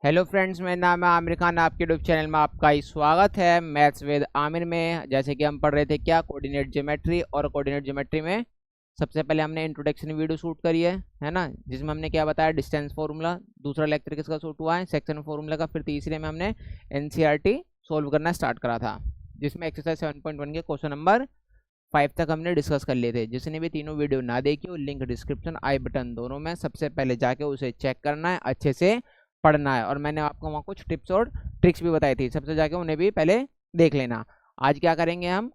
Hello friends, मेरा नाम है आमिर खान। आपके यूट्यूब चैनल में आपका ही स्वागत है मैथ्स विद आमिर में। जैसे कि हम पढ़ रहे थे क्या, कोऑर्डिनेट ज्योमेट्री। और कोऑर्डिनेट ज्योमेट्री में सबसे पहले हमने इंट्रोडक्शन वीडियो शूट करी है ना, जिसमें हमने क्या बताया, डिस्टेंस फार्मूला। दूसरा लेक्चर किसका शूट हुआ है, सेक्शन फार्मूला का। फिर तीसरे में हमने एनसीईआरटी सोल्व करना स्टार्ट करा था, जिसमें एक्सरसाइज 7.1 के क्वेश्चन नंबर 5 तक हमने डिस्कस कर लिए थे। जिसने भी तीनों वीडियो ना देखी हो, लिंक डिस्क्रिप्शन आई बटन दोनों में, सबसे पहले जाके उसे चेक करना है, अच्छे से पढ़ना है। और मैंने आपको वहाँ कुछ टिप्स और ट्रिक्स भी बताई थी, सबसे जाके उन्हें भी पहले देख लेना। आज क्या करेंगे, हम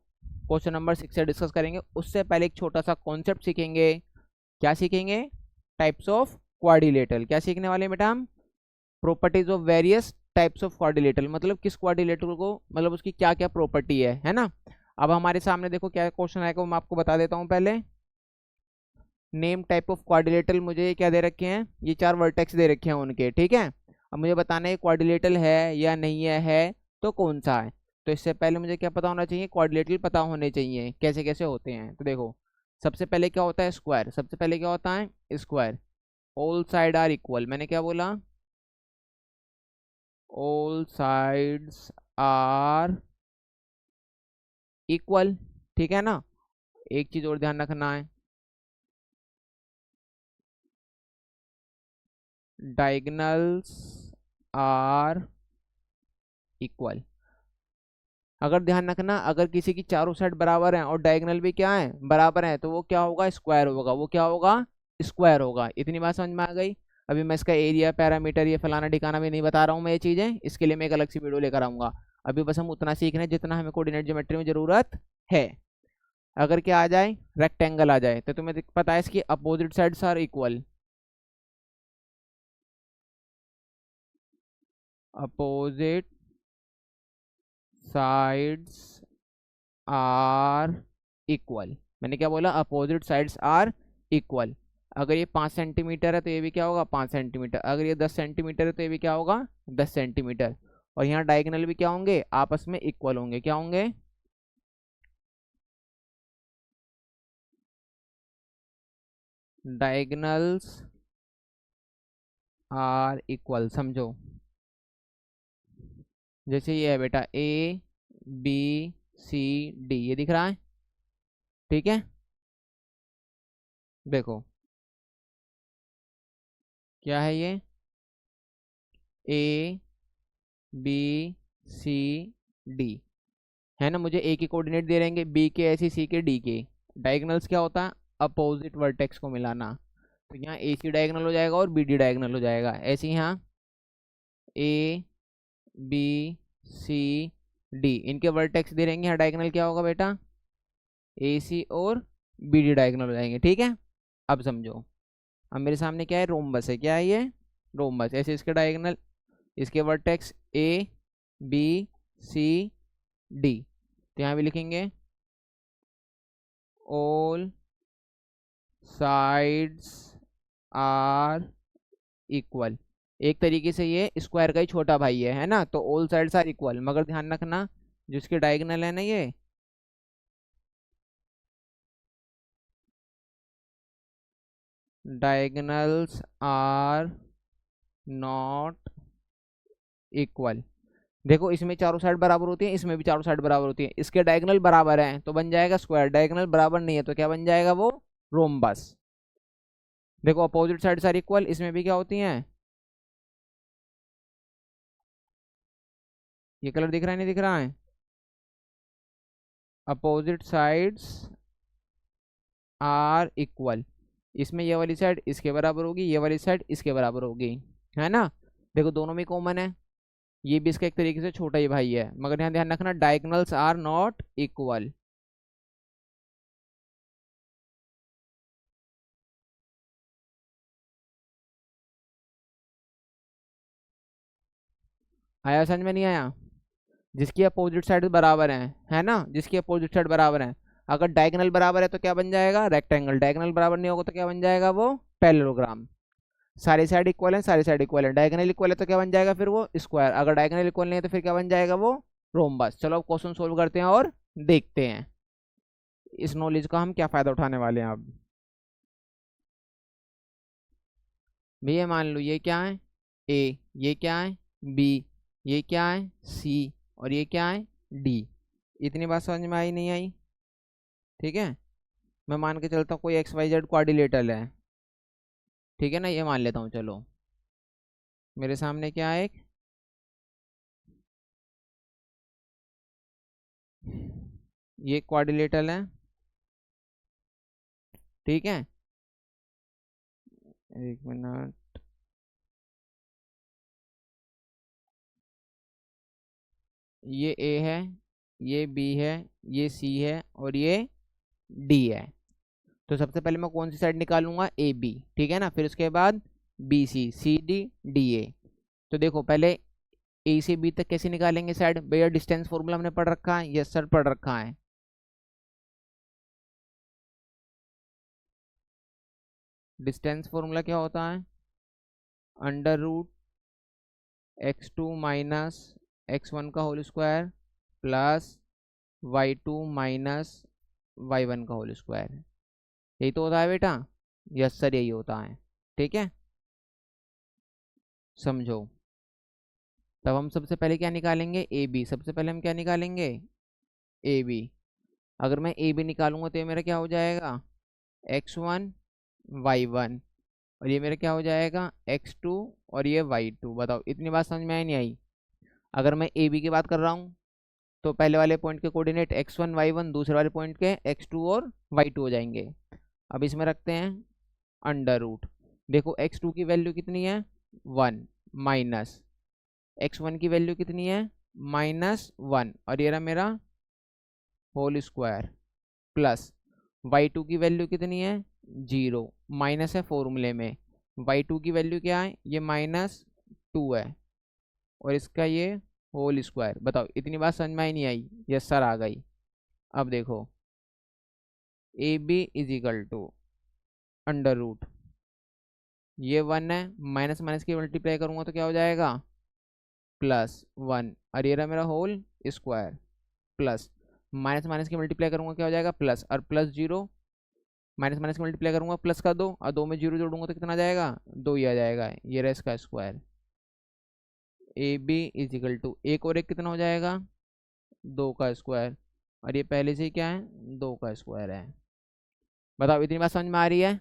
क्वेश्चन नंबर 6 से डिस्कस करेंगे। उससे पहले एक छोटा सा कॉन्सेप्ट सीखेंगे। क्या सीखेंगे? Types of quadrilateral. क्या सीखने वाले हैं बेटा हम? Properties of various types of quadrilateral, मतलब किस क्वाड्रिलेटरल को, मतलब उसकी क्या क्या प्रॉपर्टी है ना। अब हमारे सामने देखो क्या क्वेश्चन आएगा, वो मैं आपको बता देता हूँ पहले। नेम टाइप ऑफ क्वाड्रिलेटरल, मुझे क्या दे रखे हैं, ये 4 वर्टेक्स दे रखे हैं उनके, ठीक है। अब मुझे बताना है क्वाड्रिलेटरल है या नहीं है तो कौन सा है। तो इससे पहले मुझे क्या पता होना चाहिए, क्वाड्रिलेटरल पता होने चाहिए कैसे कैसे होते हैं। तो देखो, सबसे पहले क्या होता है, स्क्वायर। सबसे पहले क्या होता है, square. All side are equal. मैंने क्या बोला, ऑल साइड्स आर इक्वल, ठीक है ना। एक चीज और ध्यान रखना है, डायगोनल्स आर इक्वल। अगर ध्यान रखना, अगर किसी की चारों साइड बराबर हैं और डायगोनल भी क्या है, बराबर है, तो वो क्या होगा, स्क्वायर होगा। वो क्या होगा, स्क्वायर होगा। इतनी बात समझ में आ गई। अभी मैं इसका एरिया, पैरामीटर, ये फलाना ठिकाना भी नहीं बता रहा हूँ मैं, ये चीजें इसके लिए मैं एक अलग सी वीडियो लेकर आऊंगा। अभी बस हम उतना सीख रहे हैं जितना हमें कोऑर्डिनेट ज्योमेट्री में जरूरत है। अगर क्या आ जाए, रेक्टेंगल आ जाए, तो तुम्हें पता है इसकी opposite sides are equal. Opposite sides are equal. मैंने क्या बोला, अपोजिट साइड्स आर इक्वल। अगर ये 5 सेंटीमीटर है तो ये भी क्या होगा, 5 सेंटीमीटर। अगर ये 10 सेंटीमीटर है तो ये भी क्या होगा, 10 सेंटीमीटर। और यहाँ डायगोनल भी क्या होंगे, आपस में इक्वल होंगे। क्या होंगे, डायगोनल्स आर इक्वल। समझो, जैसे ये है बेटा, ए बी सी डी, ये दिख रहा है, ठीक है। देखो क्या है ये, ए बी सी डी, है ना। मुझे ए के कोऑर्डिनेट दे रहेंगे, बी के ऐसे, सी के, डी के। डायगोनल्स क्या होता है, अपोजिट वर्टेक्स को मिलाना। तो यहाँ ए सी डायगोनल हो जाएगा और बी डी डायगोनल हो जाएगा। ऐसे ही यहाँ ए बी सी डी, इनके वर्टेक्स दे रहेंगे, यहाँ डायगोनल क्या होगा बेटा, ए सी और बी डी डायगोनल हो जाएंगे, ठीक है। अब समझो, अब मेरे सामने क्या है, रोम्बस है। क्या है ये, रोम्बस। ऐसे इसके डायगोनल, इसके vertex A B C D. तो यहाँ भी लिखेंगे ऑल साइड्स आर इक्वल। एक तरीके से ये स्क्वायर का ही छोटा भाई है ना। तो ऑल साइड्स आर इक्वल, मगर ध्यान रखना जिसके डायगोनल है ना, ये डायगोनल्स आर नॉट इक्वल। देखो, इसमें चारों साइड बराबर होती है, इसमें भी चारों साइड बराबर होती है। इसके डायगोनल बराबर हैं तो बन जाएगा स्क्वायर, डायगोनल बराबर नहीं है तो क्या बन जाएगा, वो रोम्बस। देखो, अपोजिट साइड्स आर इक्वल, इसमें भी क्या होती हैं, ये कलर दिख रहा है नहीं दिख रहा है, अपोजिट साइड्स आर इक्वल। इसमें ये वाली साइड इसके बराबर होगी, ये वाली साइड इसके बराबर होगी, है ना। देखो, दोनों में कॉमन है। ये भी इसका एक तरीके से छोटा ही भाई है, मगर यहाँ ध्यान रखना, डायगोनल्स आर नॉट इक्वल। आया समझ में, नहीं आया? जिसकी अपोजिट साइड बराबर है ना, जिसकी अपोजिट साइड बराबर है। अगर डायगोनल बराबर है तो क्या बन जाएगा, रेक्टेंगल। डायगोनल बराबर नहीं होगा तो क्या बन जाएगा, वो पैरेललोग्राम। सारी साइड इक्वल है, सारी साइड इक्वल है। डायगोनल इक्वल है तो क्या बन जाएगा फिर, वो स्क्वायर। अगर डायगोनल इक्वल नहीं है तो फिर क्या बन जाएगा, वो रोम्बस। चलो अब क्वेश्चन सोल्व करते हैं और देखते हैं इस नॉलेज का हम क्या फायदा उठाने वाले हैं अब। भैया मान लो ये क्या है, ए, ये क्या है बी, ये क्या है सी, और ये क्या है डी। इतनी बात समझ में आई नहीं आई? ठीक है, मैं मान के चलता हूँ कोई एक्स वाई जेड क्वाड्रिलेटरल है, ठीक है ना, ये मान लेता हूँ। चलो मेरे सामने क्या है, एक ये क्वाड्रिलेटरल है, ठीक है। एक मिनट, ये ए है, ये बी है, ये सी है, और ये डी है। तो सबसे पहले मैं कौन सी साइड निकालूंगा, ए बी, ठीक है ना, फिर उसके बाद B C, C D, D A. तो देखो पहले ए से बी तक कैसे निकालेंगे साइड, भैया डिस्टेंस फॉर्मूला हमने पढ़ रखा है, यस सर पढ़ रखा है। डिस्टेंस फॉर्मूला क्या होता है, under root x two minus x one का whole square plus Y two minus Y one का होल स्क्वायर। यही तो होता है बेटा, यस सर यही होता है, ठीक है, समझो। तब हम सबसे पहले क्या निकालेंगे, ए बी, सबसे पहले हम क्या निकालेंगे, ए बी। अगर मैं ए बी निकालूंगा तो ये मेरा क्या हो जाएगा, एक्स वन वाई वन, और ये मेरा क्या हो जाएगा एक्स टू, और ये वाई टू। बताओ इतनी बात समझ में आई नहीं आई? अगर मैं ए बी की बात कर रहा हूँ तो पहले वाले पॉइंट के coordinate X one Y one, दूसरे वाले पॉइंट के एक्स टू और वाई टू हो जाएंगे। अब इसमें रखते हैं अंडर रूट। देखो एक्स टू की वैल्यू कितनी है, वन, माइनस एक्स वन की वैल्यू कितनी है, माइनस वन, और ये रहा मेरा whole square, plus Y two की वैल्यू कितनी है, जीरो, माइनस है फॉर्मूले में, वाई टू की वैल्यू क्या है, ये माइनस टू है, और इसका ये होल स्क्वायर। बताओ इतनी बात समझ में आई नहीं आई? यस सर आ गई। अब देखो A B is equal to under root, ये वन है, माइनस माइनस की मल्टीप्लाई करूंगा तो क्या हो जाएगा, प्लस वन, और ये रहा मेरा whole square, plus minus minus की मल्टीप्लाई करूंगा क्या हो जाएगा, प्लस, और प्लस जीरो, माइनस माइनस की मल्टीप्लाई करूंगा प्लस का दो, और दो में जीरो जोड़ूंगा तो कितना आ जाएगा, दो ही आ जाएगा, ये रहा इसका square. A B is equal to एक और एक कितना हो जाएगा, दो का स्क्वायर, और ये पहले से ही क्या है, दो का स्क्वायर है। बताओ इतनी बात समझ में आ रही है?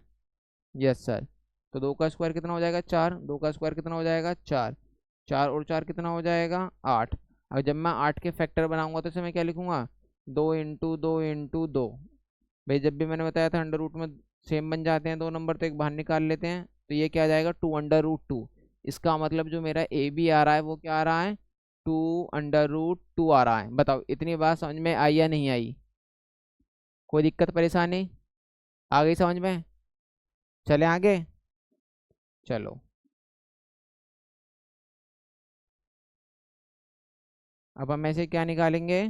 Yes sir. तो दो का स्क्वायर कितना हो जाएगा, चार, दो का स्क्वायर कितना हो जाएगा, चार, चार और चार कितना हो जाएगा, आठ। अब जब मैं आठ के फैक्टर बनाऊंगा तो इसे मैं क्या लिखूंगा, दो इंटू दो इंटू दो। भाई जब भी मैंने बताया था अंडर रूट में सेम बन जाते हैं दो नंबर, तो एक बाहर निकाल लेते हैं, तो ये क्या आ जाएगा, टू अंडर रूट टू। इसका मतलब जो मेरा ए बी आ रहा है वो क्या आ रहा है, टू अंडर रूट टू आ रहा है। बताओ इतनी बात समझ में आई या नहीं आई? कोई दिक्कत परेशानी आ गई समझ में? चले आगे, चलो। अब हम ऐसे क्या निकालेंगे,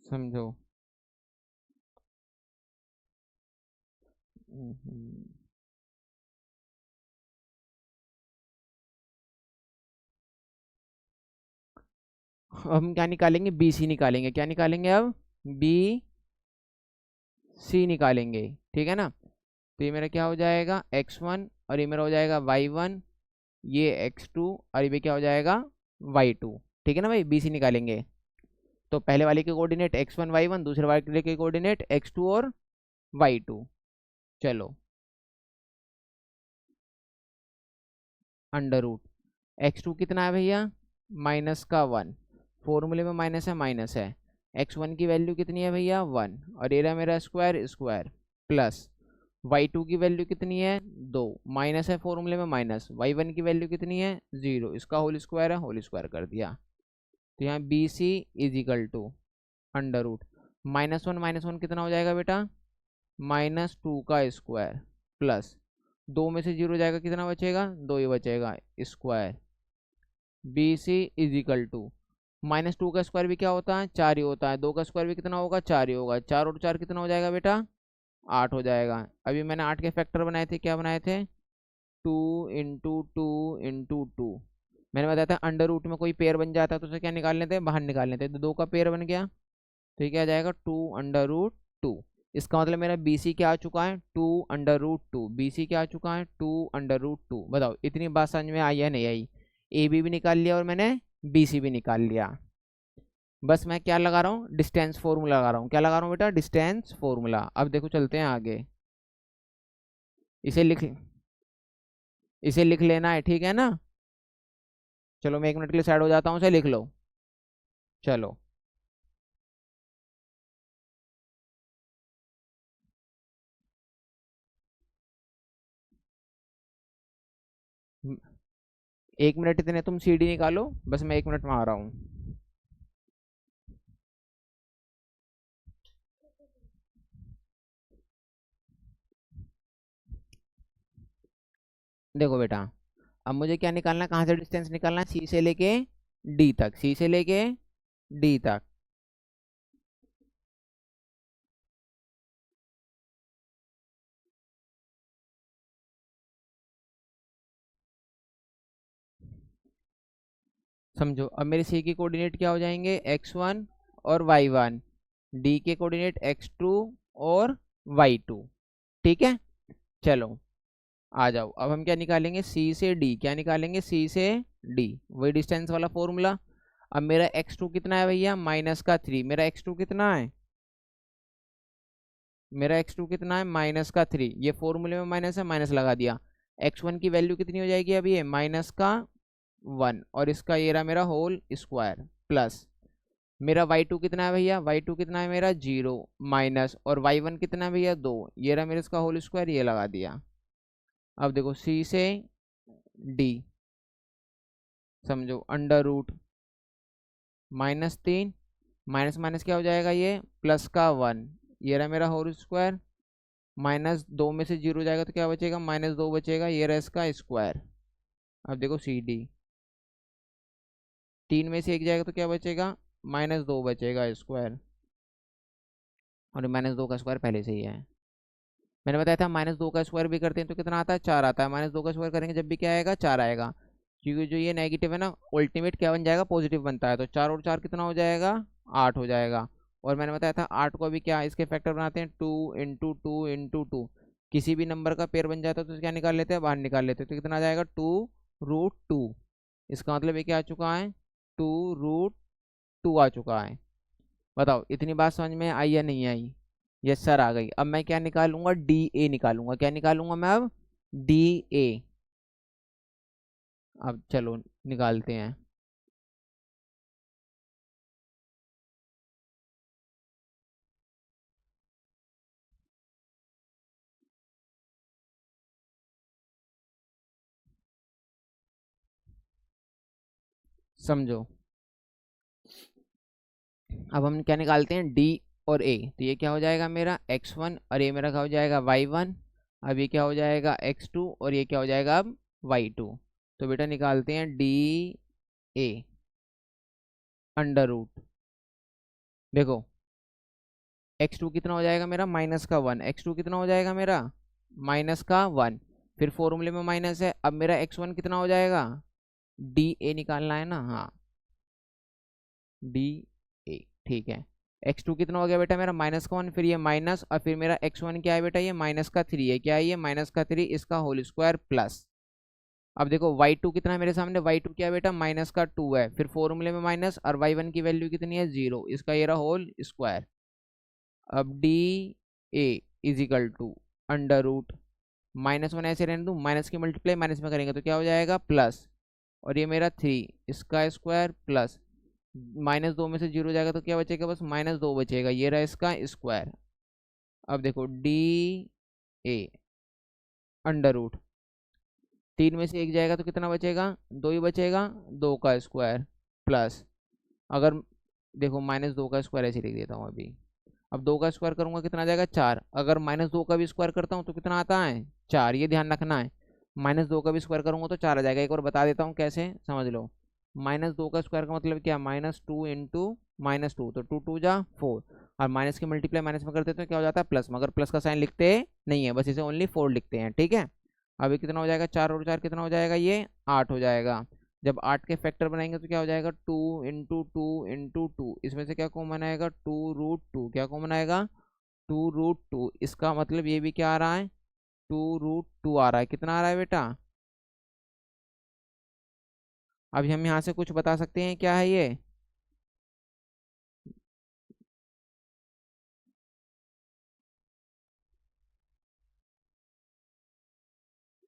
समझो। हम्म, अब हम क्या निकालेंगे, बी सी निकालेंगे। क्या निकालेंगे अब, बी सी निकालेंगे, ठीक है ना। तो ये मेरा क्या हो जाएगा, एक्स वन, और ये मेरा हो जाएगा वाई वन, ये एक्स टू, और ये भी क्या हो जाएगा, वाई टू। ठीक है ना भाई, बी सी निकालेंगे। तो पहले वाले के coordinate X one Y one, दूसरे वाले के कोऑर्डिनेट एक्स टू और वाई टू। चलो अंडर रूट एक्स टू कितना है भैया, माइनस का वन, फॉर्मूले में माइनस है, एक्स वन की वैल्यू कितनी है भैया, वन, और ये रहा मेरा square square, plus Y two की वैल्यू कितनी है, दो, माइनस है फॉर्मूले में माइनस, वाई वन की वैल्यू कितनी है, जीरो, इसका होल स्क्वायर है, होल स्क्वायर कर दिया। तो यहाँ B C is equal to under root minus one कितना हो जाएगा बेटा, माइनस टू का स्क्वायर, प्लस दो में से जीरो जाएगा, कितना बचेगा, दो ही बचेगा, square. B C is equal to minus two का स्क्वायर भी क्या होता है, चार ही होता है, दो का स्क्वायर भी कितना होगा, चार ही होगा, चार और चार कितना हो जाएगा बेटा, आठ हो जाएगा। अभी मैंने आठ के फैक्टर बनाए थे, क्या बनाए थे, two into two into two. मैंने बताया था अंडर रूट में कोई पेयर बन जाता है तो उसे क्या निकाल लेते हैं, बाहर निकाल लेते हैं, तो दो का पेयर बन गया, तो ये क्या आ जाएगा, टू अंडर रूट टू। इसका मतलब मेरा बी सी क्या आ चुका है, 2√2। बी सी क्या आ चुका है, 2√2। बताओ इतनी बात समझ में आई या नहीं आई। ए बी भी निकाल लिया और मैंने बी सी भी निकाल लिया। बस मैं क्या लगा रहा हूँ, डिस्टेंस फॉर्मूला लगा रहा हूँ। क्या लगा रहा हूँ बेटा, डिस्टेंस फॉर्मूला। अब देखो चलते हैं आगे। इसे लिख इसे लिख लेना है, ठीक है ना। चलो मैं 1 मिनट के लिए साइड हो जाता हूँ, इसे लिख लो। चलो, म- 1 मिनट इतने तुम सीडी निकालो, बस मैं 1 मिनट में आ रहा हूँ। देखो बेटा, अब मुझे क्या निकालना है, कहाँ से डिस्टेंस निकालना है, सी से लेके डी तक, सी से लेके डी तक। समझो, अब मेरे सी के कोऑर्डिनेट क्या हो जाएंगे, x1 और y1। डी के कोऑर्डिनेट x2 और y2। ठीक है। चलो आ जाओ, अब हम क्या निकालेंगे, सी से डी। क्या निकालेंगे, सी से डी, वही डिस्टेंस वाला फॉर्मूला। अब मेरा x2 कितना है भैया, -3। मेरा x2 कितना है, मेरा x2 कितना है, -3। ये फॉर्मूले में माइनस है, माइनस लगा दिया। x1 की वैल्यू कितनी हो जाएगी अभी, ये -1, और इसका ये रहा मेरा होल स्क्वायर प्लस। मेरा y2 कितना है भैया, y2 कितना है मेरा 0 माइनस, और y1 कितना है भैया 2। ये रहा मेरा इसका होल स्क्वायर, ये लगा दिया। अब देखो सी से डी, समझो √-3, माइनस माइनस क्या हो जाएगा, ये +1। ये रहा मेरा होल स्क्वायर, -2 में से 0 जाएगा तो क्या बचेगा, -2 बचेगा। ये रहा इसका स्क्वायर। अब देखो सी डी, 3 में से 1 जाएगा तो क्या बचेगा, -2 बचेगा स्क्वायर, और -2 का स्क्वायर पहले से ही है। मैंने बताया था -2 का स्क्वायर भी करते हैं तो कितना आता है, 4 आता है। -2 का स्क्वायर करेंगे जब भी क्या आएगा, 4 आएगा। क्योंकि जो ये नेगेटिव है ना, अल्टीमेट क्या बन जाएगा, पॉजिटिव बनता है। तो 4 और 4 कितना हो जाएगा, 8 हो जाएगा। और मैंने बताया था 8 को अभी क्या इसके फैक्टर बनाते हैं, 2 × 2 × 2। किसी भी नंबर का पेयर बन जाता है तो क्या निकाल लेते हैं, बाहर निकाल लेते हैं। तो कितना आ जाएगा, 2√2। इसका मतलब ये क्या आ चुका है, 2√2 आ चुका है। बताओ इतनी बात समझ में आई या नहीं आई। यस सर, आ गई। अब मैं क्या निकालूंगा, डी ए निकालूंगा। क्या निकालूंगा मैं अब, डी ए। अब चलो निकालते हैं। समझो, अब हम क्या निकालते हैं, डी और ए। तो ये क्या हो जाएगा मेरा x1, और ये मेरा क्या हो जाएगा y1। अब ये क्या हो जाएगा x2, और ये क्या हो जाएगा अब y2। तो बेटा निकालते हैं डी ए अंडर रूट। देखो x2 कितना हो जाएगा मेरा, -1। x2 कितना हो जाएगा मेरा, -1। फिर फॉर्मूले में माइनस है। अब मेरा x1 कितना हो जाएगा, डी ए निकालना है ना, हाँ डी ए। ठीक है, x2 कितना हो गया बेटा मेरा, -1। फिर ये माइनस, और फिर मेरा x1 क्या है बेटा, ये -3 है। क्या है ये, -3, इसका होल स्क्वायर प्लस। अब देखो y2 कितना है मेरे सामने, y2 क्या है बेटा, -2 है। फिर फॉर्मूले में माइनस, और y1 की वैल्यू कितनी है, 0। इसका ये रहा होल स्क्वायर। अब डी ए = -1 ऐसे रहने दूँ, माइनस की मल्टीप्लाई माइनस में करेंगे तो क्या हो जाएगा, प्लस। और ये मेरा 3, इसका स्क्वायर प्लस। -2 में से 0 जाएगा तो क्या बचेगा, बस -2 बचेगा। ये रहा इसका स्क्वायर। अब देखो डी ए अंडर रूट, 3 में से 1 जाएगा तो कितना बचेगा, 2 ही बचेगा। 2 का स्क्वायर प्लस, अगर देखो -2 का स्क्वायर ऐसे लिख देता हूँ अभी। अब 2 का स्क्वायर करूंगा कितना आ जाएगा, 4। अगर -2 का भी स्क्वायर करता हूँ तो कितना आता है, 4। ये ध्यान रखना है, -2 का भी स्क्वायर करूंगा तो 4 आ जाएगा। एक और बता देता हूँ कैसे, समझ लो। -2 का स्क्वायर का मतलब क्या, -2 × -2, तो 2 × 2 = 4। और माइनस की मल्टीप्लाई माइनस में करते हैं तो क्या हो जाता है, प्लस। मगर प्लस का साइन लिखते नहीं है, बस इसे ओनली 4 लिखते हैं, ठीक है। अभी कितना हो जाएगा, 4 और 4 कितना हो जाएगा, ये 8 हो जाएगा। जब 8 के फैक्टर बनाएंगे तो क्या हो जाएगा, 2 × 2 × 2। इसमें से क्या कॉमन आएगा, 2√2। क्या कॉमन आएगा, 2√2, इसका मतलब ये भी क्या आ रहा है, 2√2 आ रहा है। कितना आ रहा है बेटा? अभी हम यहाँ से कुछ बता सकते हैं क्या है ये?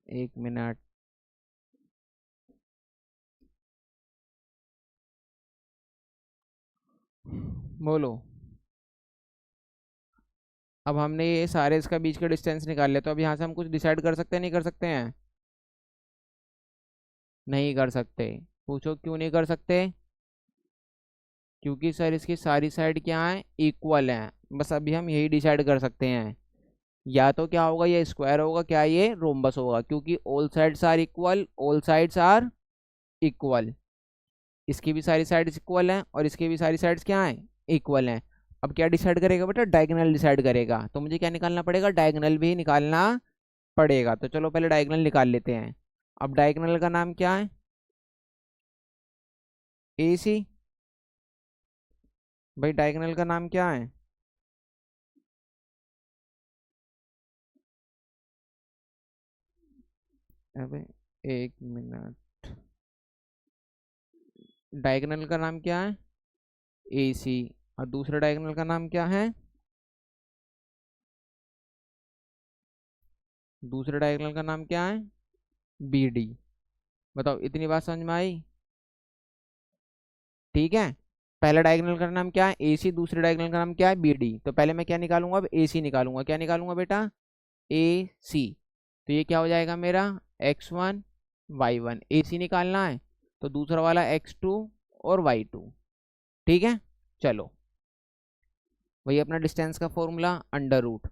एक मिनट, बोलो। अब हमने ये सारे इसका बीच का डिस्टेंस निकाल लिया, तो अब यहाँ से हम कुछ डिसाइड कर सकते हैं, नहीं कर सकते हैं? नहीं कर सकते। पूछो क्यों नहीं कर सकते? क्योंकि सर इसकी सारी साइड क्या है, इक्वल है। बस अभी हम यही डिसाइड कर सकते हैं, या तो क्या होगा, ये स्क्वायर होगा, क्या ये रोम्बस होगा, क्योंकि all sides are equal, all sides are equal. इसकी भी सारी साइड्स इक्वल हैं और इसकी भी सारी साइड्स क्या हैं, इक्वल हैं। अब क्या डिसाइड करेगा बेटा, डायगोनल डिसाइड करेगा। तो मुझे क्या निकालना पड़ेगा, डायगोनल भी निकालना पड़ेगा। तो चलो पहले डायगोनल निकाल लेते हैं। अब डायगोनल का नाम क्या है, ए सी। भाई डायगोनल का नाम क्या है? अबे एक मिनट, डायगोनल का नाम क्या है, ए सी। और दूसरे डायगोनल का नाम क्या है, दूसरे डायगोनल का नाम क्या है, बी डी। बताओ इतनी बात समझ में आई? ठीक है। पहला डायगोनल का नाम क्या है, ए सी, दूसरे डायगोनल का नाम क्या है, बी डी। तो पहले मैं क्या निकालूंगा, अब ए सी निकालूंगा। क्या निकालूंगा बेटा, ए सी। तो ये क्या हो जाएगा मेरा, x1 y1, ए सी निकालना है। तो दूसरा वाला x2 और y2। ठीक है। चलो, वही अपना डिस्टेंस का फॉर्मूला, अंडर रूट।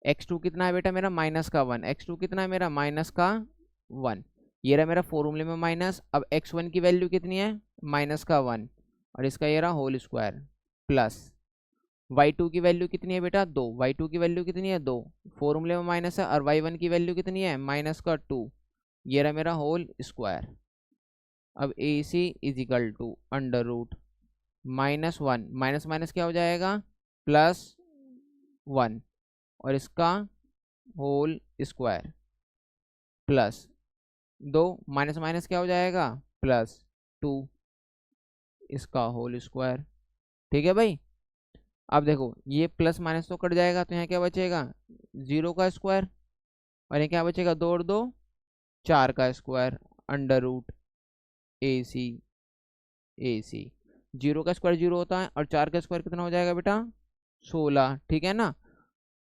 x2 कितना है बेटा मेरा, -1। x2 कितना है मेरा, -1। ये रहा मेरा फॉर्मूले में माइनस। अब x1 की वैल्यू कितनी है, -1, और इसका ये रहा होल स्क्वायर, प्लस y2 की वैल्यू कितनी है बेटा, 2। y2 की वैल्यू कितनी है, 2। फॉर्मूले में माइनस है, और y1 की वैल्यू कितनी है, -2। ये रहा मेरा होल स्क्वायर। अब A C is equal to under root -1, minus minus क्या हो जाएगा, +1, और इसका whole square, plus 2, minus minus क्या हो जाएगा, +2, इसका होल स्क्वायर। ठीक है भाई। अब देखो ये प्लस माइनस तो कट जाएगा, तो यहाँ क्या बचेगा, 0 का स्क्वायर, और ये क्या बचेगा, 2 और 2 4 का स्क्वायर, अंडर रूट ए सी। ए सी, 0 का स्क्वायर 0 होता है, और 4 का स्क्वायर कितना हो जाएगा बेटा, 16। ठीक है ना।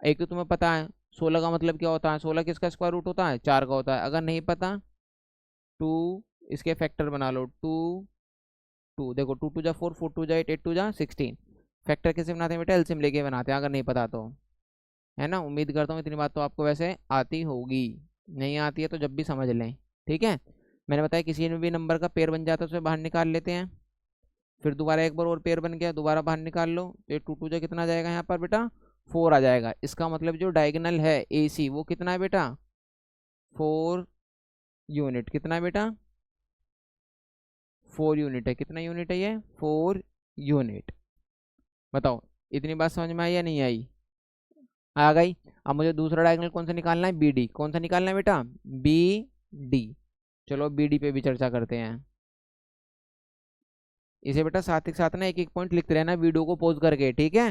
एक तो तुम्हें पता है 16 का मतलब क्या होता है, 16 किसका स्क्वायर रूट होता है, 4 का होता है। अगर नहीं पता, 2 इसके फैक्टर बना लो, 2 2 देखो, 2 2 जा 4, 4 2 जा 8, 8 2 जा 16। फैक्टर कैसे बनाते हैं बेटा, एलसीएम लेके बनाते हैं, अगर नहीं पता तो। है ना, उम्मीद करता हूँ इतनी बात तो आपको वैसे आती होगी। नहीं आती है तो जब भी समझ लें। ठीक है। मैंने बताया किसी भी नंबर का पेयर बन जाता है, उसे बाहर निकाल लेते हैं। फिर दोबारा एक बार और पेयर बन गया, दोबारा बाहर निकाल लो। तो ये 2 2 जा कितना आ जाएगा यहाँ पर बेटा, 4 आ जाएगा। इसका मतलब जो डायगोनल है ए सी, वो कितना है बेटा, 4 यूनिट। कितना है बेटा, 4 यूनिट है। कितना यूनिट है ये, 4 यूनिट। बताओ इतनी बात समझ में आई या नहीं आई? आ गई। अब मुझे दूसरा डायगोनल कौन सा निकालना है, बी डी। कौन सा निकालना है बेटा, बी डी। चलो बी डी पे भी चर्चा करते हैं। इसे बेटा साथ ही साथ ना एक एक पॉइंट लिखते रहना वीडियो को पॉज करके, ठीक है।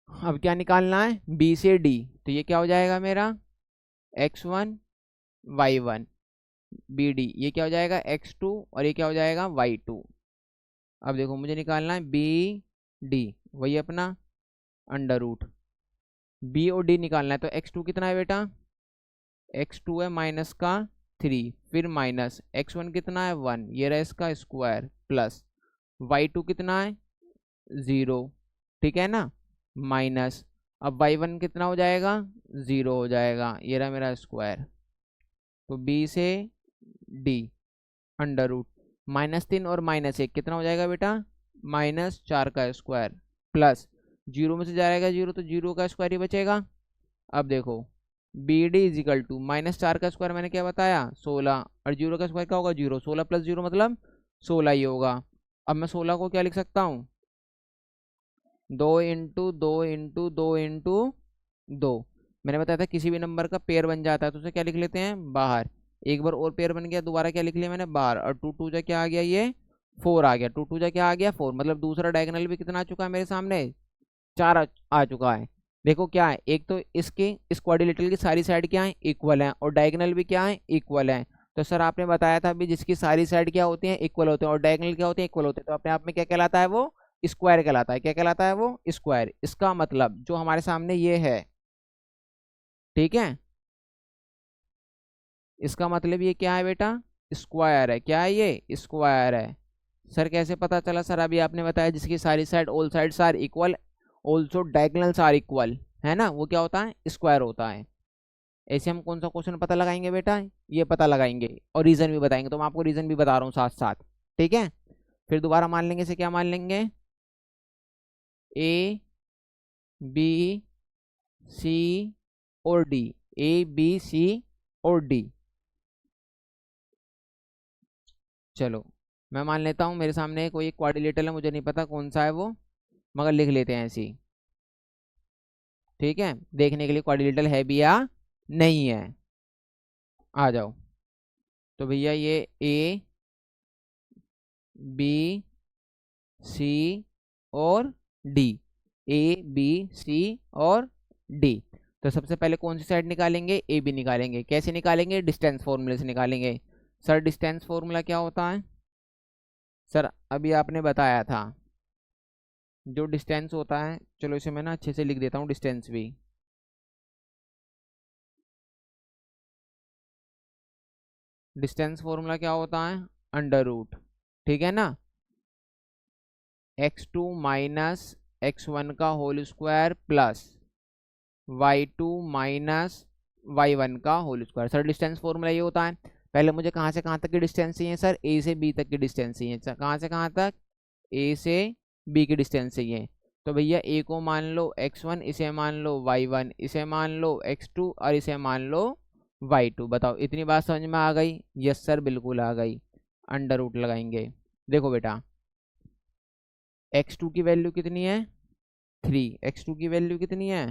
अब क्या निकालना है, बी से डी। तो ये क्या हो जाएगा मेरा, x1 y1, बी डी। ये क्या हो जाएगा, x2, और ये क्या हो जाएगा, y2। अब देखो मुझे निकालना है बी डी, वही अपना अंडर रूट। बी और डी निकालना है, तो x2 कितना है बेटा, x2 है -3, फिर माइनस x1 कितना है, 1, ये रहा इसका स्क्वायर, प्लस y2 कितना है, 0। ठीक है ना, माइनस, अब y1 कितना हो जाएगा, 0 हो जाएगा, ये रहा मेरा स्क्वायर। तो b से d, अंडर रूट -3 और -1 कितना हो जाएगा बेटा, -4 का स्क्वायर, प्लस 0 में से जाएगा 0, तो 0 का स्क्वायर ही बचेगा। अब देखो B D is equal to -4 का स्क्वायर मैंने क्या बताया 16, और 0 का स्क्वायर क्या होगा 0, 16 + 0 मतलब 16 ही होगा। अब मैं 16 को क्या लिख सकता हूँ 2 × 2 × 2 × 2। मैंने बताया था किसी भी नंबर का पेयर बन जाता है तो उसे क्या लिख लेते हैं बाहर, एक बार और पेयर बन गया दोबारा क्या लिख लिया मैंने बाहर, और 2 2 जा क्या आ गया ये 4 आ गया, 2 2 जा क्या आ गया 4, मतलब दूसरा डायगोनल भी कितना आ चुका है मेरे सामने 4 आ चुका है। देखो क्या है, एक तो इसके इस क्वाड्रिलेटरल की सारी साइड क्या है इक्वल है, और डायगोनल भी क्या है इक्वल है। तो सर आपने बताया था अभी जिसकी सारी साइड क्या होती है इक्वल होते हैं और डायगोनल क्या होते हैं इक्वल होते हैं, तो अपने आप में क्या कहलाता है वो स्क्वायर कहलाता है। क्या कहलाता है वो स्क्वायर। इसका मतलब जो हमारे सामने ये है, ठीक है, इसका मतलब ये क्या है बेटा स्क्वायर है। क्या है ये स्क्वायर है। सर कैसे पता चला, सर अभी आपने बताया जिसकी सारी side all sides are equal also diagonals are equal, है ना, वो क्या होता है स्क्वायर होता है। ऐसे हम कौन सा क्वेश्चन पता लगाएंगे बेटा, ये पता लगाएंगे और रीजन भी बताएंगे, तो मैं आपको रीजन भी बता रहा हूँ साथ साथ, ठीक है। फिर दोबारा मान लेंगे, से क्या मान लेंगे ए बी सी और डी, ए बी सी और डी। चलो मैं मान लेता हूँ मेरे सामने कोई क्वाड्रिलेटरल है, मुझे नहीं पता कौन सा है वो, मगर लिख लेते हैं ऐसे ही, ठीक है, देखने के लिए क्वाड्रिलेटरल है भी या नहीं है। आ जाओ, तो भैया ये ए बी सी और डी, ए बी सी और डी। तो सबसे पहले कौन सी साइड निकालेंगे ए बी निकालेंगे। कैसे निकालेंगे डिस्टेंस फॉर्मूले से निकालेंगे। सर डिस्टेंस फॉर्मूला क्या होता है, सर अभी आपने बताया था जो डिस्टेंस होता है, चलो इसे मैं ना अच्छे से लिख देता हूँ डिस्टेंस भी। डिस्टेंस फॉर्मूला क्या होता है अंडर रूट, ठीक है ना, x2 - x1 का whole square plus y2 - y1 का whole square. Sir distance formula ये होता है, पहले मुझे कहाँ से कहाँ तक की डिस्टेंस चाहिए सर, ए से बी तक की डिस्टेंस चाहिए। सर कहाँ से कहाँ तक, ए से बी की डिस्टेंस चाहिए। तो भैया ए को मान लो x1, इसे मान लो y1, इसे मान लो x2 और इसे मान लो y2। बताओ इतनी बात समझ में आ गई। यस सर बिल्कुल आ गई। अंडर रूट लगाएंगे। देखो बेटा x2 की वैल्यू कितनी है 3, x2 की वैल्यू कितनी है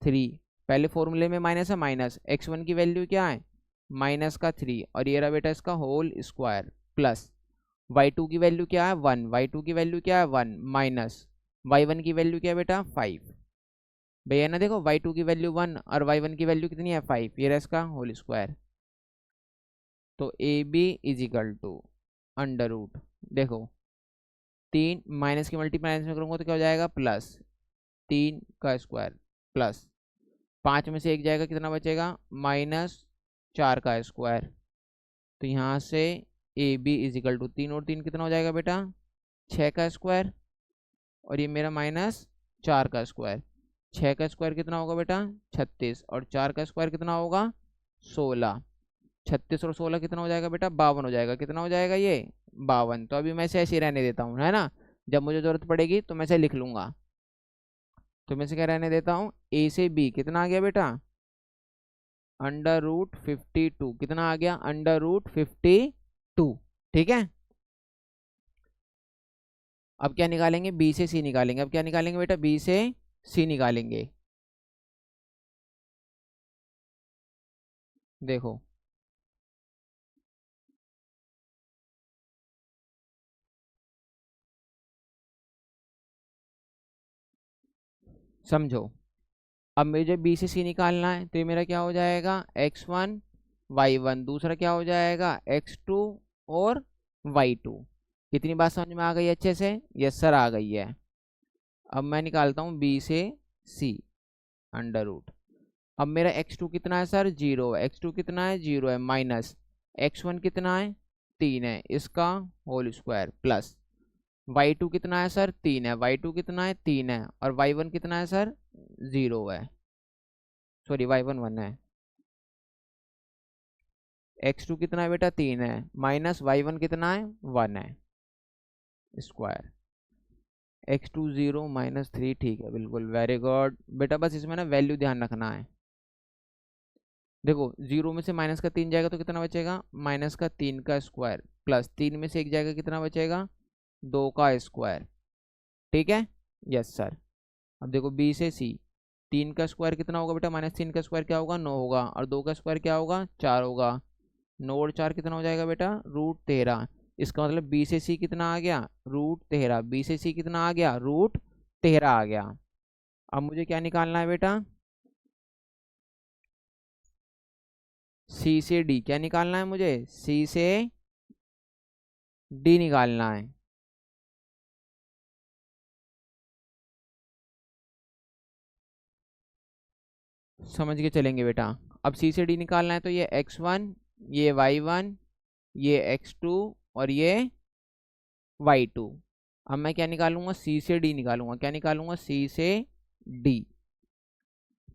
3, पहले फॉर्मूले में माइनस है माइनस, x1 की वैल्यू क्या है -3, और ये रहा बेटा इसका होल स्क्वायर प्लस y2 की वैल्यू क्या है 1, y2 की वैल्यू क्या है 1 माइनस y1 की वैल्यू क्या है बेटा 5। भैया ना देखो y2 की वैल्यू 1 और y1 की वैल्यू कितनी है 5, ये रहा इसका होल स्क्वायर। तो A B is equal to under root, देखो 3 माइनस की मल्टीप्लाई में करूँगा तो क्या हो जाएगा +3 का स्क्वायर प्लस 5 में से 1 जाएगा कितना बचेगा -4 का स्क्वायर। तो यहाँ से A B is equal to 3 और 3 कितना हो जाएगा बेटा 6 का स्क्वायर, और ये मेरा -4 का स्क्वायर। 6 का स्क्वायर कितना होगा बेटा 36, और 4 का स्क्वायर कितना होगा 16। 36 और 16 कितना हो जाएगा बेटा 52 हो जाएगा। कितना हो जाएगा ये 52। तो अभी मैं इसे ऐसे ही रहने देता हूँ, है ना, जब मुझे जरूरत पड़ेगी तो मैं इसे लिख लूंगा। तो मैं इसे क्या रहने देता हूँ, ए से बी कितना आ गया बेटा √52, कितना आ गया √52, ठीक है। अब क्या निकालेंगे बी से सी निकालेंगे। अब क्या निकालेंगे बेटा बी से सी निकालेंगे। देखो समझो, अब मुझे बी से सी निकालना है, तो ये मेरा क्या हो जाएगा x1 y1, दूसरा क्या हो जाएगा x2 और y2। कितनी बात समझ में आ गई अच्छे से, यस सर आ गई है। अब मैं निकालता हूँ बी से सी अंडर रूट। अब मेरा x2 कितना है सर 0 है, x2 कितना है 0 है माइनस x1 कितना है 3 है, इसका होल स्क्वायर प्लस y2 कितना है सर 3 है, y2 कितना है 3 है, और y1 कितना है सर 0 है, सॉरी y1 1 है। x2 कितना है बेटा 3 है माइनस y1 कितना है 1 है स्क्वायर। x2 0 -3, ठीक है, बिल्कुल, वेरी गुड बेटा। बस इसमें ना वैल्यू ध्यान रखना है। देखो, 0 में से -3 जाएगा तो कितना बचेगा, -3 का स्क्वायर, प्लस 3 में से 1 जाएगा, कितना बचेगा, 2 का स्क्वायर। ठीक है, यस सर। अब देखो बी से सी, 3 का स्क्वायर कितना होगा बेटा, -3 का स्क्वायर क्या होगा, 9 होगा, और 2 का स्क्वायर क्या होगा, 4 होगा। 9 और 4 कितना हो जाएगा बेटा, √13। इसका मतलब बी से सी कितना आ गया, √13। बी से सी कितना आ गया, √13 आ गया। अब मुझे क्या निकालना है बेटा, सी से डी। क्या निकालना है मुझे, सी से डी निकालना है। समझ के चलेंगे बेटा। अब सी से डी निकालना है तो ये x1, ये y1, ये x2 और ये y2। अब मैं क्या निकालूंगा, सी से डी निकालूंगा। क्या निकालूंगा, सी से डी।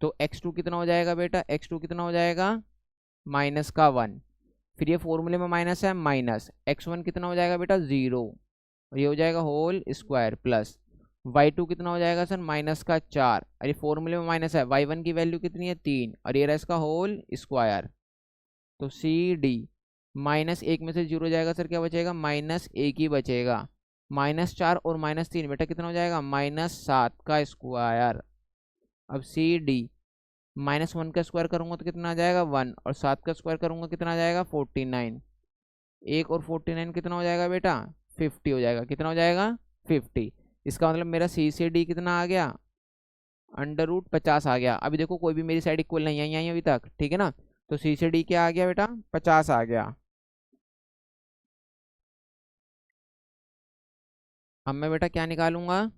तो x2 कितना हो जाएगा बेटा, x2 कितना हो जाएगा, -1। फिर ये फॉर्मूले में माइनस है, माइनस x1 कितना हो जाएगा बेटा, 0, और ये हो जाएगा होल स्क्वायर, प्लस y2 कितना हो जाएगा सर, -4। और ये फॉर्मूले में माइनस है, y1 की वैल्यू कितनी है, 3, और ये रहा इसका होल स्क्वायर। तो सी डी, -1 में से 0 जाएगा सर, क्या बचेगा, -1 ही बचेगा। -4 और -3 बेटा कितना हो जाएगा, -7 का स्क्वायर। अब सी डी, -1 का स्क्वायर करूंगा तो कितना आ जाएगा, 1, और 7 का स्क्वायर करूंगा कितना आ जाएगा, 49। 1 और 49 कितना हो जाएगा बेटा, 50 हो जाएगा। कितना हो जाएगा, 50। इसका मतलब मेरा सी से डी कितना आ गया, √50 आ गया। अभी देखो कोई भी मेरी साइड इक्वल नहीं आई अभी तक, ठीक है ना। तो सी से डी क्या आ गया बेटा, 50 आ गया। अब मैं बेटा क्या निकालूंगा,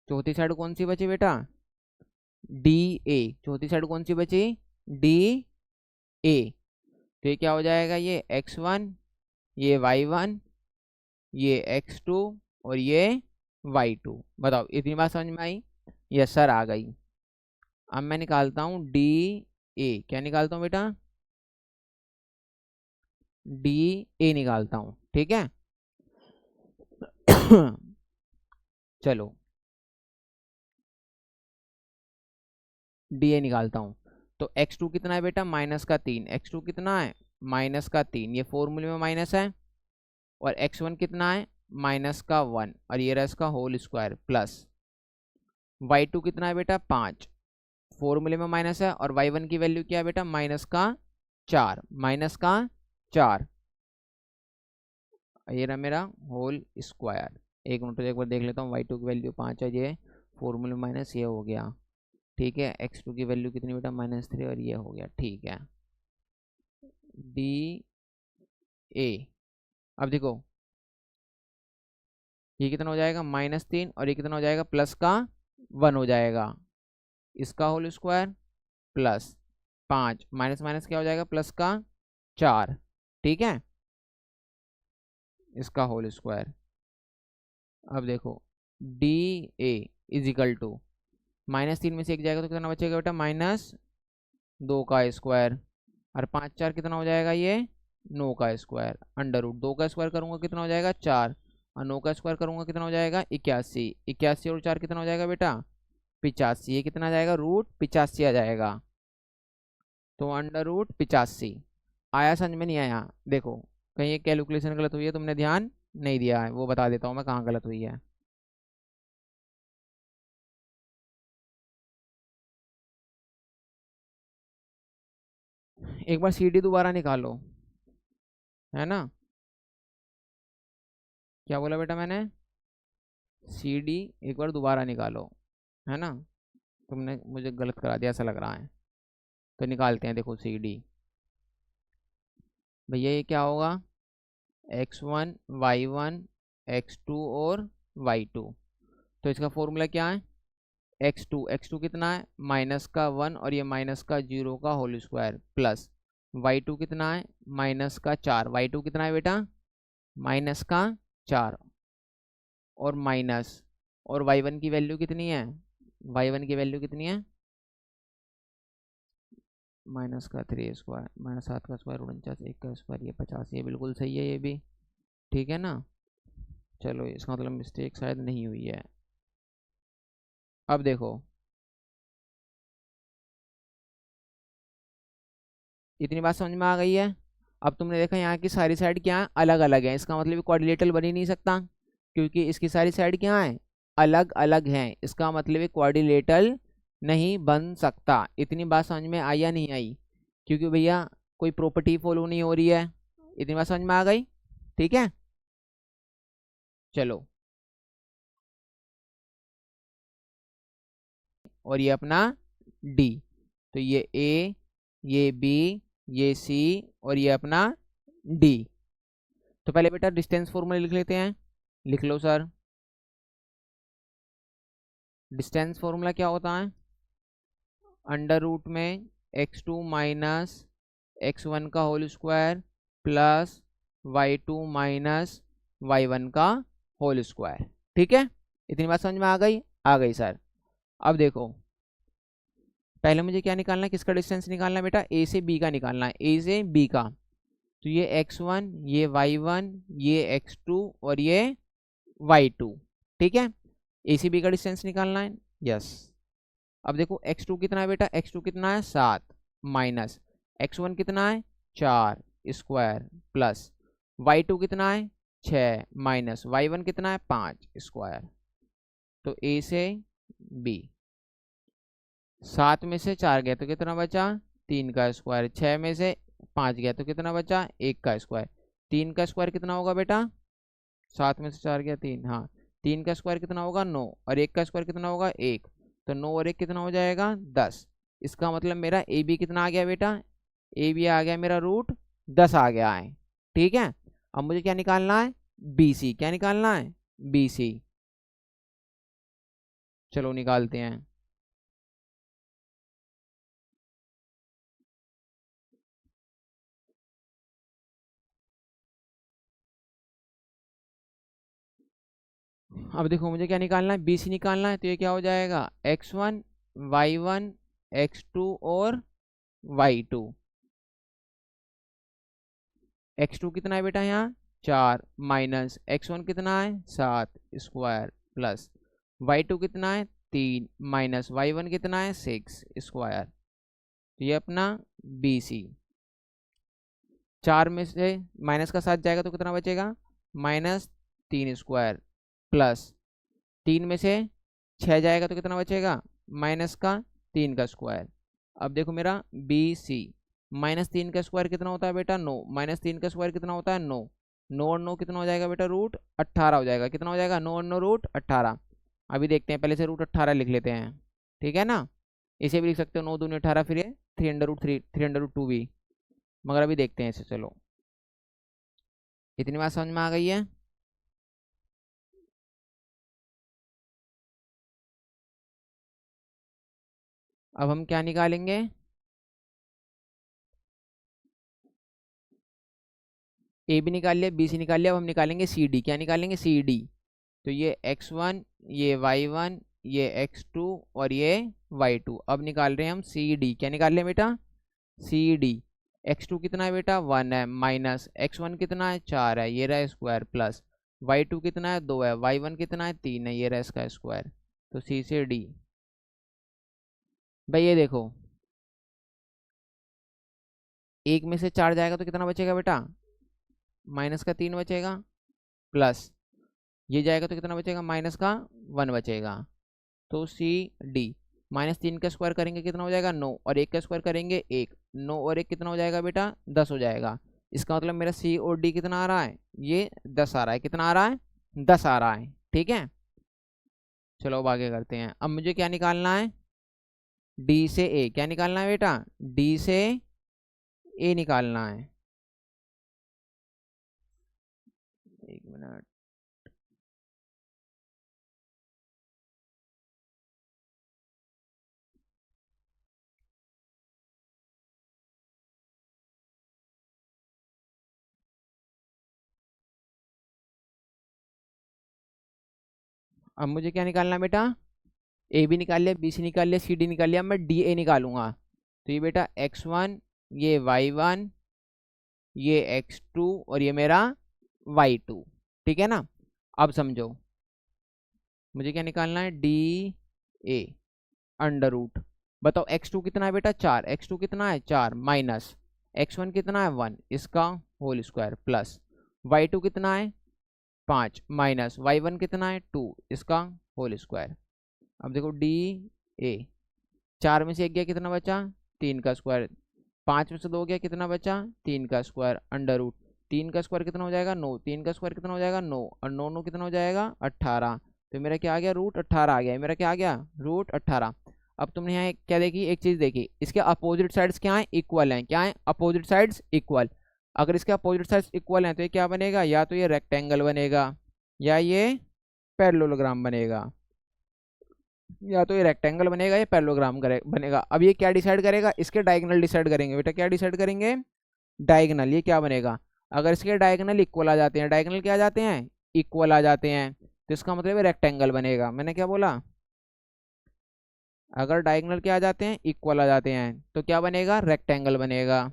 चौथी साइड कौन सी बची बेटा, डी ए। चौथी साइड कौन सी बची, डी ए। तो ये क्या हो जाएगा, ये x1, ये y1, ये x2 और ये y2। बताओ इतनी बात समझ में आई, यस सर आ गई। अब मैं निकालता हूँ डी ए। क्या निकालता हूँ बेटा, डी ए निकालता हूँ, ठीक है। चलो डी ए निकालता हूँ। तो x2 कितना है बेटा, -3। x2 कितना है, -3, ये फॉर्मूले में माइनस है। और x1 कितना है, -1, और ये रहा इसका होल स्क्वायर, प्लस y2 कितना है बेटा, 5, फॉर्मूले में माइनस है। और y1 की वैल्यू क्या है बेटा, -4, -4। ये रहा मेरा होल स्क्वायर। एक मिनट एक बार देख लेता हूँ, y2 की वैल्यू 5 है, ये फॉर्मूले में माइनस, ये हो गया, ठीक है। x2 की वैल्यू कितनी बेटा, -3, और ये हो गया, ठीक है। D A. अब देखो ये कितना हो जाएगा, -3, और ये कितना हो जाएगा, +1 हो जाएगा। इसका whole square, plus 5, minus minus क्या हो जाएगा, +4, ठीक है, इसका होल स्क्वायर। अब देखो D A is equal to, -3 में से 1 जाएगा तो कितना बचेगा बेटा, -2 का स्क्वायर, और 5 4 कितना हो जाएगा, ये 9 का स्क्वायर, √2 का स्क्वायर करूंगा कितना हो जाएगा, 4, और 9 का स्क्वायर करूंगा कितना हो जाएगा, 81। 81 और 4 कितना हो जाएगा बेटा, 85। ये कितना आ जाएगा, √85 आ जाएगा। तो √85 आया, समझ में नहीं आया, देखो कहीं ये कैलकुलेशन गलत हुई है, तुमने ध्यान नहीं दिया है, वो बता देता हूँ मैं कहाँ गलत हुई है। एक बार सीडी दोबारा निकालो, है ना। क्या बोला बेटा मैंने, सीडी एक बार दोबारा निकालो, है ना। तुमने मुझे गलत करा दिया ऐसा लग रहा है। तो निकालते हैं, देखो सीडी भैया, ये क्या होगा, x1, y1, x2 और y2। तो इसका फॉर्मूला क्या है, x2 कितना है, -1, और ये -0 का होल स्क्वायर, प्लस y2 कितना है, -4। y2 कितना है बेटा, -4, और माइनस, और y1 की वैल्यू कितनी है, y1 की वैल्यू कितनी है, माइनस का 3 स्क्वायर माइनस 7 का स्क्वायर 49, 1 का स्क्वायर ये 50, ये बिल्कुल सही है ये भी। ठीक है ना। चलो इसका मतलब मिस्टेक शायद नहीं हुई है। अब देखो इतनी बात समझ में आ गई है। अब तुमने देखा यहाँ की सारी साइड क्या अलग अलग है, इसका मतलब क्वाड्रिलेटरल बन ही नहीं सकता, क्योंकि इसकी सारी साइड क्या है अलग अलग हैं, इसका मतलब क्वाड्रिलेटरल नहीं बन सकता। इतनी बात समझ में आई या नहीं आई? क्योंकि भैया कोई प्रॉपर्टी फॉलो नहीं हो रही है। इतनी बात समझ में आ गई? ठीक है। चलो, और ये अपना डी, तो ये ए, ये बी, ये सी, और ये अपना डी। तो पहले बेटा डिस्टेंस फॉर्मूला लिख लेते हैं। लिख लो सर। डिस्टेंस फॉर्मूला क्या होता है? अंडर रूट में x2 माइनस x1 का whole square plus y2 minus y1 का होल स्क्वायर। ठीक है। इतनी बात समझ में आ गई? आ गई सर। अब देखो पहले मुझे क्या निकालना है, किसका डिस्टेंस निकालना है बेटा? ए से बी का निकालना है, ए से बी का। तो ये x1, ये y1, ये x2 और ये y2। ठीक है। ए से बी का डिस्टेंस निकालना है। यस। अब देखो x2 कितना है बेटा? x2 कितना है 7 माइनस x1 कितना है 4 स्क्वायर प्लस y2 कितना है 6 माइनस y1 कितना है 5 स्क्वायर। तो ए से बी 7 में से 4 गया तो कितना बचा? 3 का स्क्वायर। 6 में से 5 गया तो कितना बचा? 1 का स्क्वायर। 3 का स्क्वायर कितना होगा बेटा? 7 में से 4 गया 3, हाँ। 3 का स्क्वायर कितना होगा? 9, और 1 का स्क्वायर कितना होगा? 1। तो 9 और 1 कितना हो जाएगा? 10। इसका मतलब मेरा ए बी कितना आ गया बेटा? ए बी आ गया मेरा रूट 10 आ गया है। ठीक है। अब मुझे क्या निकालना है? B C. क्या निकालना है? B C. चलो निकालते हैं। अब देखो मुझे क्या निकालना है? बी सी निकालना है, तो ये क्या हो जाएगा? x1 y1 x2 और y2। x2 कितना है बेटा यहाँ? 4 माइनस x1 कितना है? 7 स्क्वायर प्लस y2 कितना है? 3 माइनस y1 कितना है? 6 स्क्वायर। तो ये अपना बी सी। 4 में से माइनस का 7 जाएगा तो कितना बचेगा? -3 स्क्वायर प्लस 3 में से 6 जाएगा तो कितना बचेगा? -3 का स्क्वायर। अब देखो मेरा बी सी। -3 का स्क्वायर कितना होता है बेटा? 9। -3 का स्क्वायर कितना होता है? 9। 9 और 9 कितना हो जाएगा बेटा? रूट 18 हो जाएगा। कितना हो जाएगा? 9 और 9 रूट 18। अभी देखते हैं, पहले से रूट 18 लिख लेते हैं। ठीक है ना। इसे भी लिख सकते हो 9 दूनी 18, फिर ये 3√3 3√2 भी। मगर अभी देखते हैं इसे। चलो इतनी बात समझ में आ गई है। अब हम क्या निकालेंगे? ए भी निकाल लिया, बी सी निकाल लिया, अब हम निकालेंगे सी डी। क्या निकालेंगे? C D. तो ये x1, ये y1, ये x2 और ये y2। अब निकाल रहे हैं हम सी डी। क्या निकाल रहे हैं बेटा? C D. x2 कितना है बेटा? 1 है माइनस x1 कितना है? 4 है, ये रहा स्क्वायर प्लस y2 कितना है? 2 है, y1 कितना है? 3 है, ये रहा इसका स्क्वायर। तो सी से डी। भाई ये देखो, एक में से 4 जाएगा तो कितना बचेगा बेटा? -3 बचेगा प्लस ये जाएगा तो कितना बचेगा? -1 बचेगा। तो सी डी। -3 का स्क्वायर करेंगे कितना हो जाएगा? 9, और 1 का स्क्वायर करेंगे 1। 9 और 1 कितना हो जाएगा बेटा? 10 हो जाएगा। इसका मतलब मेरा सी और डी कितना आ रहा है? ये 10 आ रहा है। कितना आ रहा है? 10 आ रहा है। ठीक है। चलो अब आगे करते हैं। अब मुझे क्या निकालना है? डी से ए। क्या निकालना है बेटा? डी से ए निकालना है। एक मिनट। अब मुझे क्या निकालना है बेटा? ए भी निकाल लिया, बी सी निकाल लिया, सी डी निकाल लिया, मैं डी ए निकालूंगा। तो ये बेटा x1, ये y1, ये x2 और ये मेरा y2। ठीक है ना। अब समझो, मुझे क्या निकालना है, डी ए अंडर रूट। बताओ x2 कितना है बेटा, 4। x2 कितना है 4 माइनस x1 कितना है 1, इसका होल स्क्वायर प्लस y2 कितना है 5 माइनस y1 कितना है 2, इसका होल स्क्वायर। अब देखो डी ए, 4 में से 1 गया कितना बचा, 3 का स्क्वायर। 5 में से 2 गया कितना बचा, 3 का स्क्वायर अंडर रूट। 3 का स्क्वायर कितना हो जाएगा 9, 3 का स्क्वायर कितना हो जाएगा 9, और 9 9 कितना हो जाएगा 18। तो मेरा क्या आ गया, रूट 18 आ गया। मेरा क्या आ गया, रूट 18। अब तुमने यहाँ क्या देखी, एक चीज देखी, इसके अपोजिट साइड्स क्या है, इक्वल हैं। क्या है, अपोजिट साइड्स इक्वल। अगर इसके अपोजिट साइड्स इक्वल हैं तो ये क्या बनेगा, या तो ये रेक्टेंगल बनेगा या ये पैरेललोग्राम बनेगा। या तो ये रेक्टेंगल बनेगा या पैरेललोग्राम बनेगा। अब ये क्या डिसाइड करेगा, इसके डायगोनल डिसाइड करेंगे बेटा। क्या डिसाइड करेंगे, डायगोनल। ये क्या बनेगा, अगर इसके डायगोनल इक्वल आ जाते हैं, डायगोनल क्या आ जाते हैं, इक्वल आ जाते हैं, तो इसका मतलब रेक्टेंगल बनेगा। मैंने क्या बोला, अगर डायगोनल क्या आ जाते हैं, इक्वल आ जाते हैं, तो क्या बनेगा, रेक्टेंगल बनेगा।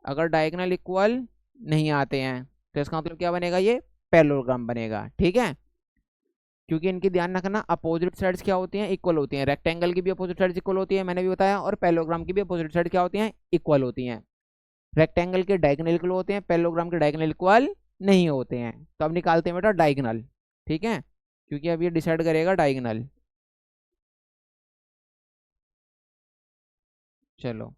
अगर डायगोनल इक्वल नहीं आते हैं तो इसका मतलब क्या बनेगा, ये पैरेललोग्राम बनेगा। ठीक है, क्योंकि इनकी ध्यान रखना, अपोजिट साइड्स क्या होती हैं, इक्वल होती हैं। रेक्टेंगल की भी अपोजिट साइड्स इक्वल होती है, मैंने भी बताया, और पैरेललोग्राम की भी अपोजिट साइड क्या होती हैं, इक्वल होती हैं। रेक्टेंगल के डायगोनल इक्वल होते हैं, पैरेललोग्राम के डायगोनल इक्वल नहीं होते हैं। तो अब निकालते हैं बेटा डायगोनल। ठीक है, क्योंकि अब ये डिसाइड करेगा डायगोनल। चलो,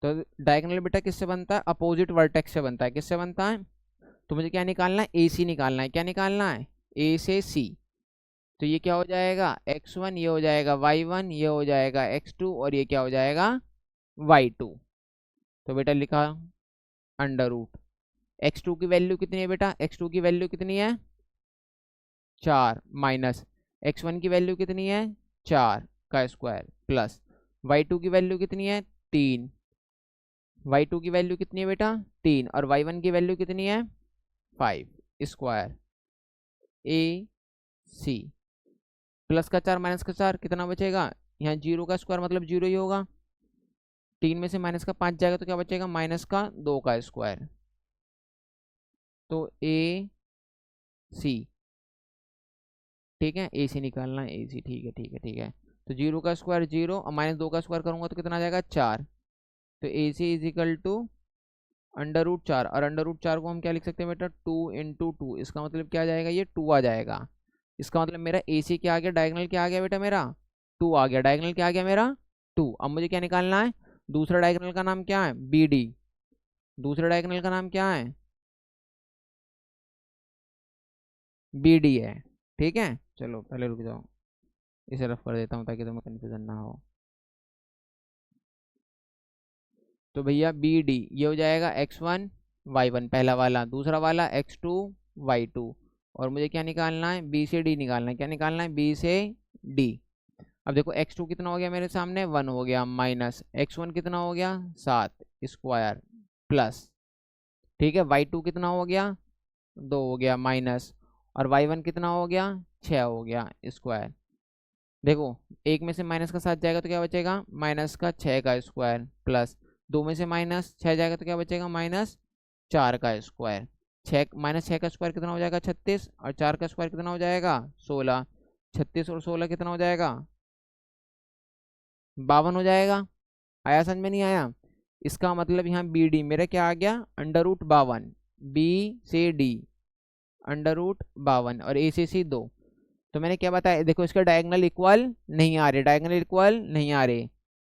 तो डायगोनल बेटा किससे बनता है, अपोजिट वर्टेक्स से बनता है। किससे बनता है, तो मुझे क्या निकालना है, ए सी निकालना है। क्या निकालना है, ए से सी। तो ये क्या हो जाएगा, x1, ये हो जाएगा y1, ये हो जाएगा x2, और ये क्या हो जाएगा y2। तो बेटा लिखा अंडर रूट। x2 की वैल्यू कितनी है बेटा, x2 की वैल्यू कितनी है 4 माइनस x1 की वैल्यू कितनी है 4 का स्क्वायर प्लस y2 की वैल्यू कितनी है 3। y2 की वैल्यू कितनी है बेटा 3, और y1 की वैल्यू कितनी है 5 स्क्वायर ए सी। प्लस का 4 माइनस का 4 कितना बचेगा, यहाँ 0 का स्क्वायर मतलब 0 ही होगा। 3 में से माइनस का 5 जाएगा तो क्या बचेगा, माइनस का 2 का स्क्वायर। तो ए सी, ठीक है, ए सी निकालना है, ए सी। ठीक है ठीक है ठीक है। तो 0 का स्क्वायर 0, और माइनस 2 का स्क्वायर करूंगा तो कितना आ जाएगा 4। तो A C is equal to under root 4, और अंडर रूट 4 को हम क्या लिख सकते हैं बेटा, 2 × 2। इसका मतलब क्या आ जाएगा, ये 2 आ जाएगा। इसका मतलब मेरा ए सी क्या आ गया, डायगोनल क्या आ गया बेटा मेरा 2 आ गया। डायगोनल क्या आ गया मेरा 2। अब मुझे क्या निकालना है, दूसरा डायगोनल का नाम क्या है, बी डी। दूसरे डायगोनल का नाम क्या है, बी डी है। ठीक है, चलो पहले रुक जाओ, इसे रफ कर देता हूँ ताकि तुम्हें कन्फ्यूजन ना हो। तो भैया बी डी ये हो जाएगा x1 y1 पहला वाला, दूसरा वाला x2 y2। और मुझे क्या निकालना है, बी से डी निकालना है। क्या निकालना है, बी से डी। अब देखो x2 कितना हो गया मेरे सामने 1 हो गया, माइनस x1 कितना हो गया 7 स्क्वायर प्लस, ठीक है, y2 कितना हो गया 2 हो गया माइनस, और y1 कितना हो गया 6 हो गया स्क्वायर। देखो, एक में से माइनस का 7 जाएगा तो क्या बचेगा, माइनस का 6 का स्क्वायर प्लस 2 में से माइनस 6 जाएगा तो क्या बचेगा, माइनस 4 का स्क्वायर। 6 माइनस 6 का स्क्वायर कितना हो जाएगा 36, और 4 का स्क्वायर कितना हो जाएगा 16। 36 और 16 कितना हो जाएगा 52 हो जाएगा। आया समझ में, नहीं आया। इसका मतलब यहाँ बी डी मेरा क्या आ गया, अंडर रूट 52। बी से डी अंडर रूट 52, और ए से सी 2। तो मैंने क्या बताया, देखो इसका डायगोनल इक्वल नहीं आ रहे, डायगोनल इक्वल नहीं आ रहे।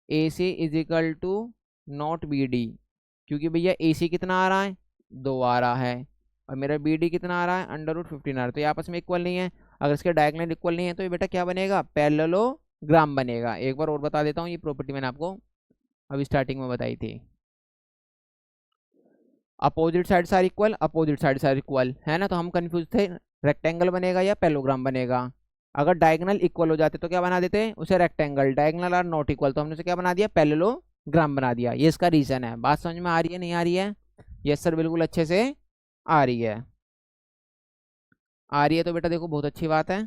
A C is equal to not B D, क्योंकि भैया ए सी कितना आ रहा है 2 आ रहा है, और मेरा बी डी कितना आ रहा है अंडर रूट 15 आ रहा है। तो ये आपस में इक्वल नहीं है। अगर इसके डायगोनल इक्वल नहीं है तो ये बेटा क्या बनेगा, पैरेललोग्राम बनेगा। एक बार और बता देता हूँ, ये प्रॉपर्टी मैंने आपको अभी स्टार्टिंग में बताई थी। Opposite sides are equal, opposite sides are equal, है ना। तो हम कंफ्यूज थे, रेक्टेंगल बनेगा या पैरेललोग्राम बनेगा। अगर डायगोनल इक्वल हो जाते तो क्या बना देते, उसे rectangle. Diagonal are not equal तो हमने उसे क्या बना दिया, पैरेललोग्राम बना दिया। ये इसका रीजन है। बात समझ में आ रही है, नहीं आ रही है। यस सर, बिल्कुल अच्छे से आ रही है। आ रही है तो बेटा देखो बहुत अच्छी बात है।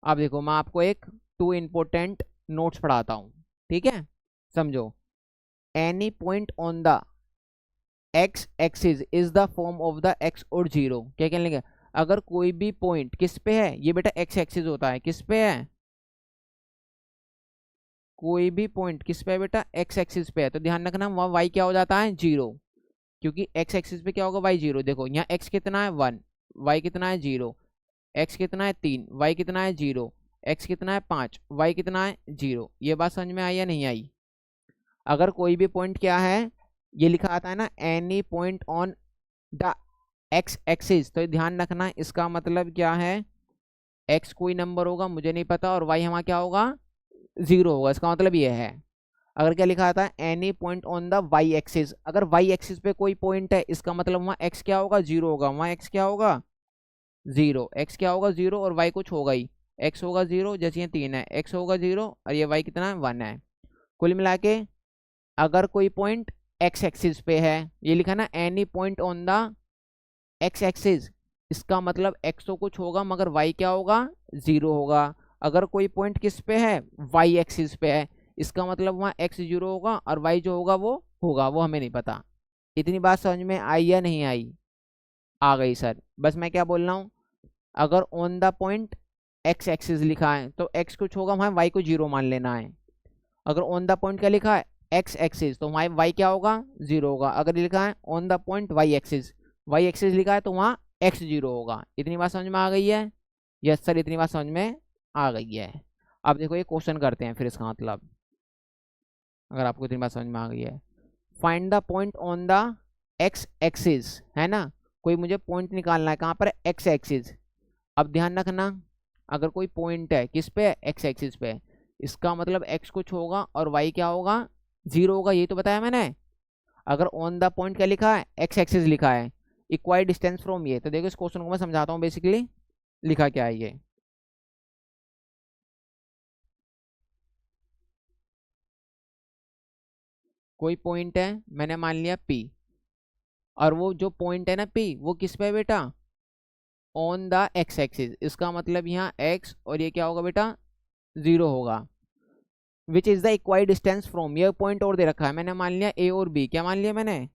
अब देखो मैं आपको एक 2 इम्पोर्टेंट नोट्स पढ़ाता हूँ, ठीक है, समझो। Any point on the x axis is the form of the x और जीरो। क्या क्या लेंगे? अगर कोई भी पॉइंट किस पे है, ये बेटा एक्स एक्सिस होता है, किस पे है? कोई भी पॉइंट किस पे है बेटा? एक्स एक्सिस पे है, तो ध्यान रखना वहाँ वाई क्या हो जाता है? जीरो। क्योंकि एक्स एक्सिस पे क्या होगा? Y zero. देखो यहाँ एक्स कितना है? 1, वाई कितना है? जीरो। एक्स कितना है? 3, वाई कितना है? जीरो। एक्स कितना है? 5, वाई कितना है? जीरो। ये बात समझ में आई या नहीं आई? अगर कोई भी पॉइंट क्या है, ये लिखा आता है ना, any point on the x axis, तो ध्यान रखना इसका मतलब क्या है? एक्स कोई नंबर होगा, मुझे नहीं पता, और वाई हमारा क्या होगा? जीरो होगा। इसका मतलब ये है। अगर क्या लिखा आता है? Any point on the y axis, अगर वाई एक्सिस पे कोई पॉइंट है, इसका मतलब वहाँ एक्स क्या होगा? जीरो होगा। वहाँ एक्स क्या होगा? जीरो। एक्स क्या होगा? जीरो, और वाई कुछ होगा ही। एक्स होगा जीरो, जैसे ये 3 है, एक्स होगा जीरो, और ये वाई कितना है? 1 है। कुल मिला के अगर कोई पॉइंट एक्स एक्सिस पे है, ये लिखा ना, any point on the x axis, इसका मतलब एक्स तो कुछ होगा मगर वाई क्या होगा? जीरो होगा। अगर कोई पॉइंट किस पे है? वाई एक्सिस पे है, इसका मतलब वहाँ एक्स जीरो होगा और वाई जो होगा वो होगा, वो हमें नहीं पता। इतनी बात समझ में आई या नहीं आई? आ गई सर। बस मैं क्या बोल रहा हूँ, अगर on the point x axis लिखा है तो एक्स कुछ होगा, वहाँ वाई को जीरो मान लेना है। अगर ऑन द पॉइंट क्या लिखा है? एक्स एक्सिस, तो वहाँ वाई क्या होगा? जीरो होगा। अगर लिखा है on the point y axis लिखा है, तो वहाँ एक्स जीरो होगा। इतनी बात समझ में आ गई है? यस सर, इतनी बात समझ में आ गई है। अब देखो ये क्वेश्चन करते हैं फिर इसका मतलब, अगर आपको इतनी बात समझ में आ गई है। Find the point on the x axis, है ना, कोई मुझे पॉइंट निकालना है, कहाँ पर? X axis. अब ध्यान रखना, अगर कोई पॉइंट है किस पे? एक्स एक्सिस पे, इसका मतलब एक्स कुछ होगा और वाई क्या होगा? जीरो होगा। ये तो बताया मैंने। अगर ऑन द पॉइंट क्या लिखा है? एक्स एक्सिस लिखा है, इक्वाई डिस्टेंस फ्रॉम, ये तो देखो इस क्वेश्चन को मैं समझाता हूँ बेसिकली लिखा क्या है ये। कोई पॉइंट है, मैंने मान लिया पी, और वो जो पॉइंट है ना पी, वो किस पे है बेटा? ऑन द एक्स एक्सिस, इसका मतलब यहाँ एक्स और ये क्या होगा बेटा? जीरो होगा। Which is the equidistance from, ये पॉइंट और दे रखा है, मैंने मान लिया ए और बी। क्या मान लिया मैंने?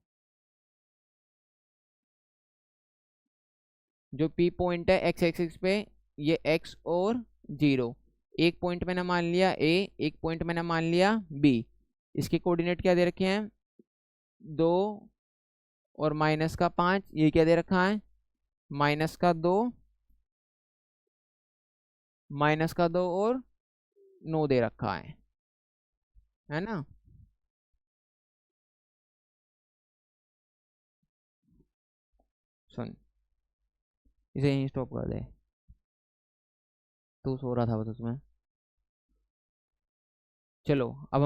जो पी पॉइंट है एक्स एक्सिस पे, ये एक्स और जीरो। एक पॉइंट मैंने मान लिया ए, एक पॉइंट मैंने मान लिया बी। इसके कोऑर्डिनेट क्या दे रखे हैं? 2 और -5। ये क्या दे रखा है? -2, -2 और 9 दे रखा है ना। सुन, इसे यहीं स्टॉप कर दे, तू सो रहा था बस उसमें। चलो अब